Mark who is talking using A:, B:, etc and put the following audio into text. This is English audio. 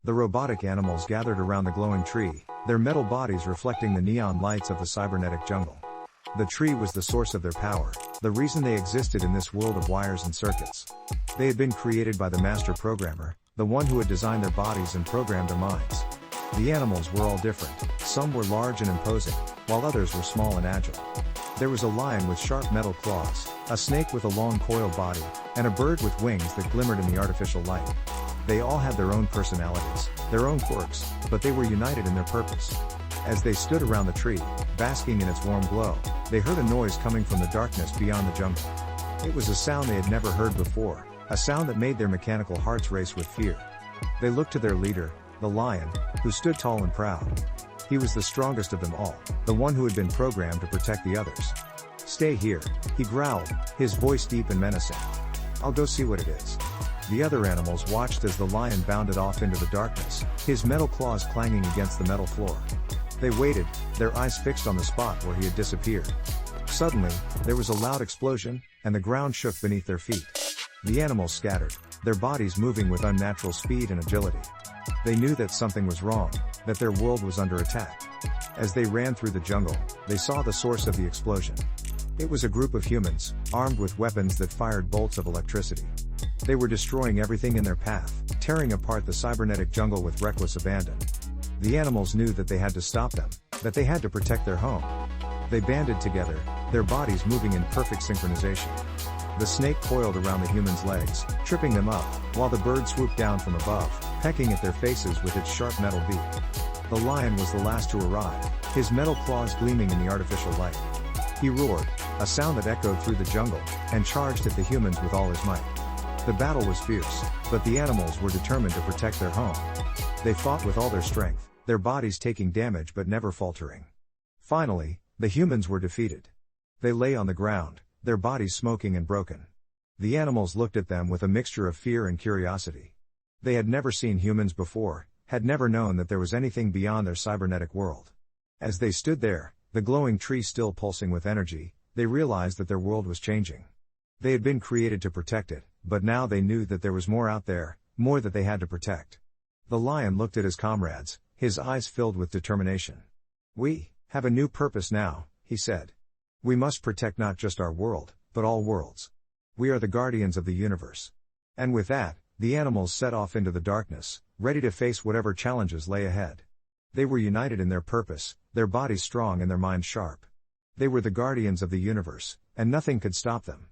A: The robotic animals gathered around the glowing tree, their metal bodies reflecting the neon lights of the cybernetic jungle. The tree was the source of their power, the reason they existed in this world of wires and circuits. They had been created by the master programmer, the one who had designed their bodies and programmed their minds. The animals were all different, some were large and imposing, while others were small and agile. There was a lion with sharp metal claws, a snake with a long coiled body, and a bird with wings that glimmered in the artificial light. They all had their own personalities, their own quirks, but they were united in their purpose. As they stood around the tree, basking in its warm glow, they heard a noise coming from the darkness beyond the jungle. It was a sound they had never heard before, a sound that made their mechanical hearts race with fear. They looked to their leader, the lion, who stood tall and proud. He was the strongest of them all, the one who had been programmed to protect the others. "Stay here," he growled, his voice deep and menacing. "I'll go see what it is." The other animals watched as the lion bounded off into the darkness, his metal claws clanging against the metal floor. They waited, their eyes fixed on the spot where he had disappeared. Suddenly, there was a loud explosion, and the ground shook beneath their feet. The animals scattered, their bodies moving with unnatural speed and agility. They knew that something was wrong, that their world was under attack. As they ran through the jungle, they saw the source of the explosion. It was a group of humans, armed with weapons that fired bolts of electricity. They were destroying everything in their path, tearing apart the cybernetic jungle with reckless abandon. The animals knew that they had to stop them, that they had to protect their home. They banded together, their bodies moving in perfect synchronization. The snake coiled around the humans' legs, tripping them up, while the bird swooped down from above, pecking at their faces with its sharp metal beak. The lion was the last to arrive, his metal claws gleaming in the artificial light. He roared, a sound that echoed through the jungle, and charged at the humans with all his might. The battle was fierce, but the animals were determined to protect their home. They fought with all their strength, their bodies taking damage but never faltering. Finally, the humans were defeated. They lay on the ground, their bodies smoking and broken. The animals looked at them with a mixture of fear and curiosity. They had never seen humans before, had never known that there was anything beyond their cybernetic world. As they stood there, the glowing tree still pulsing with energy, they realized that their world was changing. They had been created to protect it, but now they knew that there was more out there, more that they had to protect. The lion looked at his comrades, his eyes filled with determination. "We have a new purpose now," he said. "We must protect not just our world, but all worlds. We are the guardians of the universe." And with that, the animals set off into the darkness, ready to face whatever challenges lay ahead. They were united in their purpose, their bodies strong and their minds sharp. They were the guardians of the universe, and nothing could stop them.